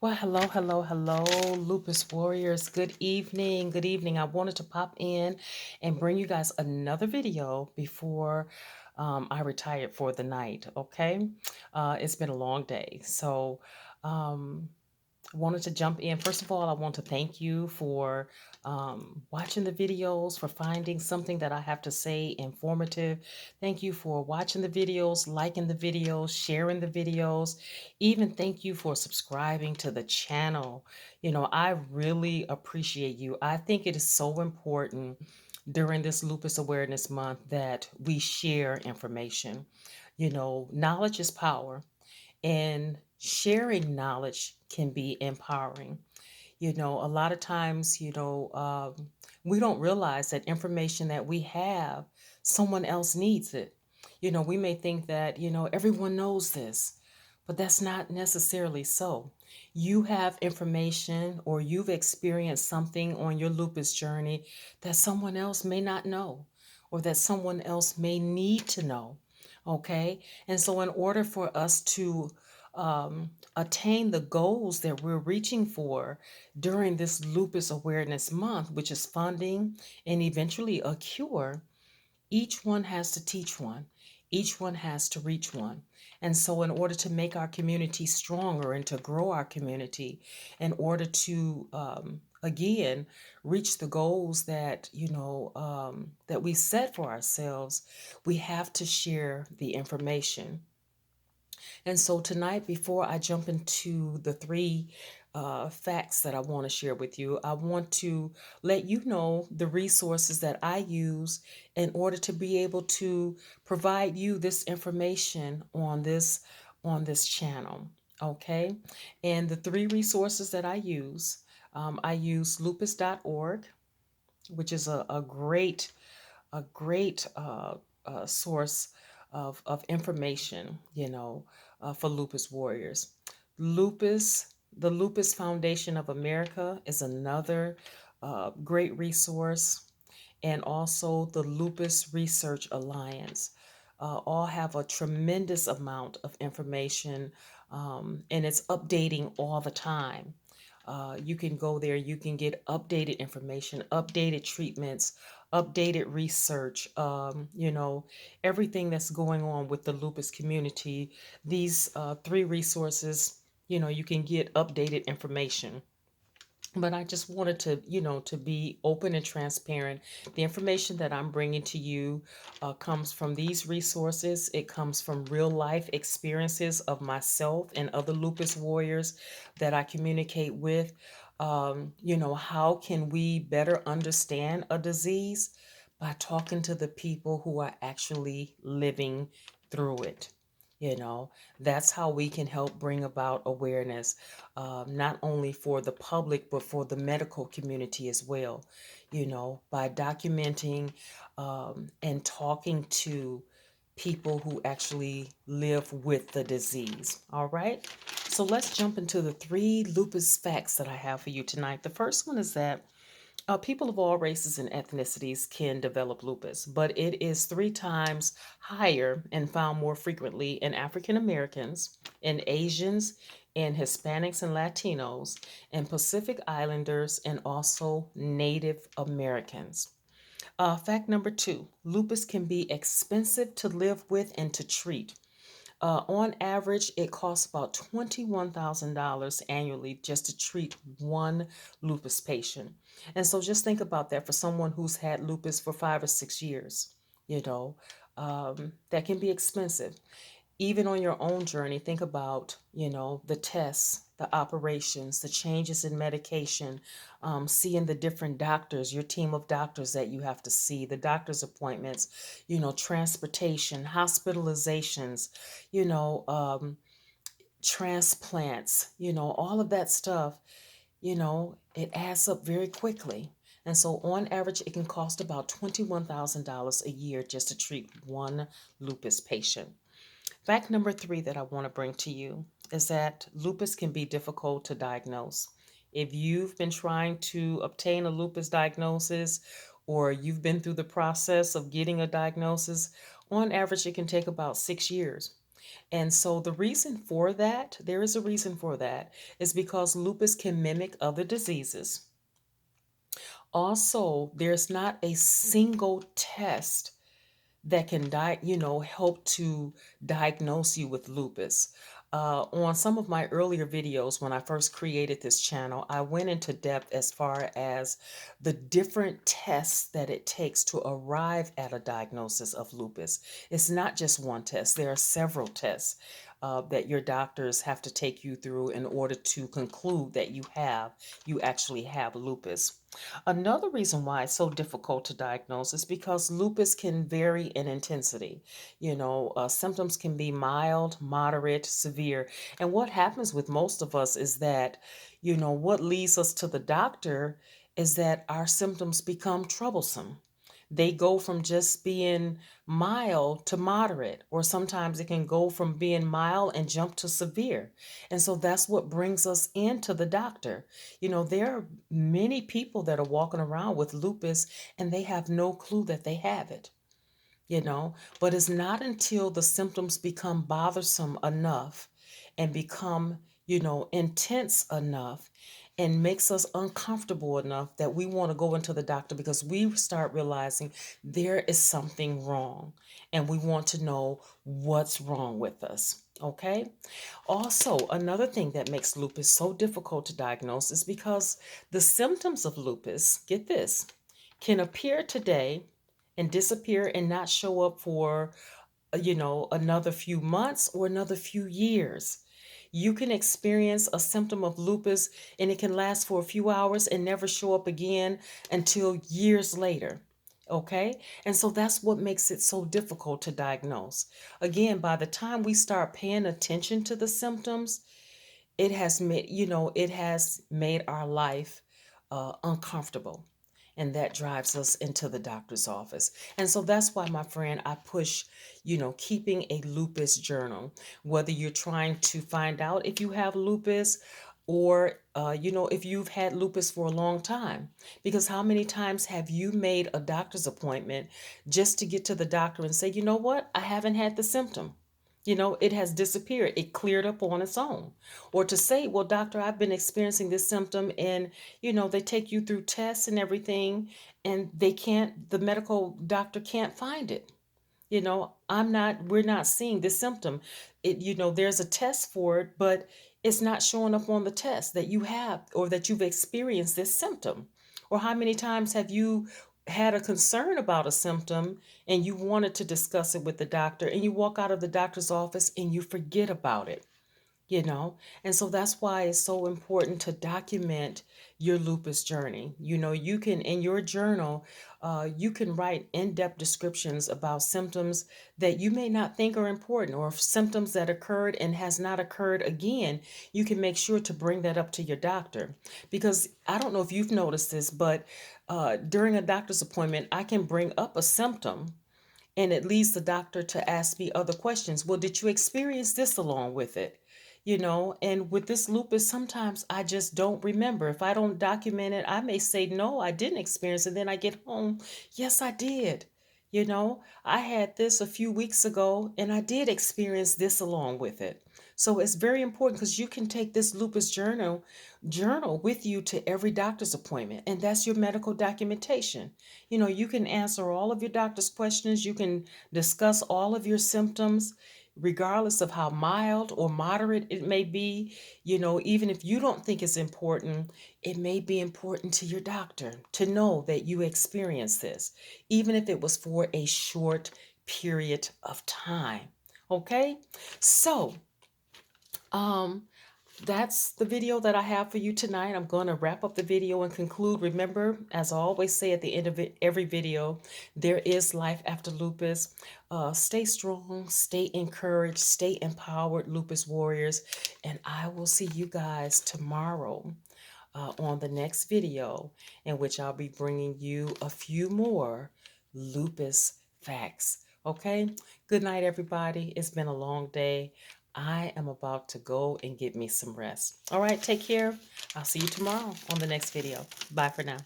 Well, hello, Lupus Warriors. Good evening. Good evening. I wanted to pop in and bring you guys another video before I retired for the night. Okay. It's been a long day. So, um, wanted to jump in. First of all, I want to thank you for watching the videos, for finding something that I have to say informative. Thank you for watching the videos, liking the videos, sharing the videos. Even thank you for subscribing to the channel. I really appreciate you. I think it is so important during this Lupus Awareness Month that we share information. Knowledge is power, and sharing knowledge can be empowering. A lot of times, we don't realize that information that we have, someone else needs it. We may think that, everyone knows this, but that's not necessarily so. You have information or you've experienced something on your lupus journey that someone else may not know or that someone else may need to know. Okay. And so, in order for us to attain the goals that we're reaching for during this Lupus Awareness Month, which is funding and eventually a cure, each one has to teach one. Each one has to reach one. And so, in order to make our community stronger and to grow our community, in order to, again, reach the goals that, that we set for ourselves, we have to share the information. And so tonight, before I jump into the three facts that I want to share with you, I want to let you know the resources that I use in order to be able to provide you this information on this channel. Okay, and the three resources that I use lupus.org, which is a great source of information, for lupus warriors. The Lupus Foundation of America is another great resource, and also the Lupus Research Alliance. All have a tremendous amount of information, and it's updating all the time. You can go there, you can get updated information, updated treatments, updated research, everything that's going on with the lupus community. These three resources, you can get updated information. But I just wanted to, to be open and transparent. The information that I'm bringing to you comes from these resources. It comes from real life experiences of myself and other lupus warriors that I communicate with. How can we better understand a disease? By talking to the people who are actually living through it. You know, that's how we can help bring about awareness, not only for the public, but for the medical community as well. By documenting and talking to people who actually live with the disease. All right. So let's jump into the three lupus facts that I have for you tonight. The first one is that people of all races and ethnicities can develop lupus, but it is three times higher and found more frequently in African Americans, in Asians, in Hispanics and Latinos, in Pacific Islanders, and also Native Americans. Fact number two, lupus can be expensive to live with and to treat. On average, it costs about $21,000 annually just to treat one lupus patient. And so just think about that for someone who's had lupus for 5 or 6 years. That can be expensive. Even on your own journey, think about, the tests, the operations, the changes in medication, seeing the different doctors, your team of doctors that you have to see, the doctor's appointments, transportation, hospitalizations, you know, um, transplants, all of that stuff, it adds up very quickly. And so, on average, it can cost about $21,000 a year just to treat one lupus patient. Fact number three that I want to bring to you is that lupus can be difficult to diagnose. If you've been trying to obtain a lupus diagnosis or you've been through the process of getting a diagnosis, on average, it can take about 6 years. And so the reason for that, there is a reason for that, is because lupus can mimic other diseases. Also, there's not a single test that can help to diagnose you with lupus. On some of my earlier videos, when I first created this channel, I went into depth as far as the different tests that it takes to arrive at a diagnosis of lupus. It's not just one test, there are several tests that your doctors have to take you through in order to conclude that you actually have lupus. Another reason why it's so difficult to diagnose is because lupus can vary in intensity. Symptoms can be mild, moderate, severe. And what happens with most of us is that, what leads us to the doctor is that our symptoms become troublesome. They go from just being mild to moderate, or sometimes it can go from being mild and jump to severe. And so that's what brings us into the doctor. There are many people that are walking around with lupus and they have no clue that they have it, but it's not until the symptoms become bothersome enough and become, intense enough and makes us uncomfortable enough that we want to go into the doctor because we start realizing there is something wrong and we want to know what's wrong with us. Okay. Also, another thing that makes lupus so difficult to diagnose is because the symptoms of lupus, get this, can appear today and disappear and not show up for, another few months or another few years. You can experience a symptom of lupus and it can last for a few hours and never show up again until years later. Okay? And so that's what makes it so difficult to diagnose. Again, by the time we start paying attention to the symptoms, it has made our life uncomfortable, and that drives us into the doctor's office. And so that's why, my friend, I push, keeping a lupus journal, whether you're trying to find out if you have lupus or if you've had lupus for a long time. Because how many times have you made a doctor's appointment just to get to the doctor and say, you know what, I haven't had the symptom, it has disappeared, it cleared up on its own. Or to say, well, doctor, I've been experiencing this symptom, and they take you through tests and everything, and the medical doctor can't find it. We're not seeing this symptom. There's a test for it, but it's not showing up on the test that you have or that you've experienced this symptom. Or how many times have you had a concern about a symptom and you wanted to discuss it with the doctor, and you walk out of the doctor's office and you forget about it? you know and so that's why it's so important to document your lupus journey. You can, in your journal, you can write in-depth descriptions about symptoms that you may not think are important, or symptoms that occurred and has not occurred again. You can make sure to bring that up to your doctor, because I don't know if you've noticed this, but during a doctor's appointment, I can bring up a symptom, and it leads the doctor to ask me other questions. Well, did you experience this along with it? And with this lupus, sometimes I just don't remember. If I don't document it, I may say, no, I didn't experience it. Then I get home, yes, I did. I had this a few weeks ago and I did experience this along with it. So it's very important, because you can take this lupus journal with you to every doctor's appointment, and that's your medical documentation. You can answer all of your doctor's questions, you can discuss all of your symptoms, regardless of how mild or moderate it may be. Even if you don't think it's important, it may be important to your doctor to know that you experienced this, even if it was for a short period of time. Okay? So, um, that's the video that I have for you tonight. I'm going to wrap up the video and conclude. Remember, as I always say at the end of every video, there is life after lupus. Stay strong, stay encouraged, stay empowered, lupus warriors. And I will see you guys tomorrow on the next video, in which I'll be bringing you a few more lupus facts. Okay? Good night, everybody. It's been a long day. I am about to go and get me some rest. All right, take care. I'll see you tomorrow on the next video. Bye for now.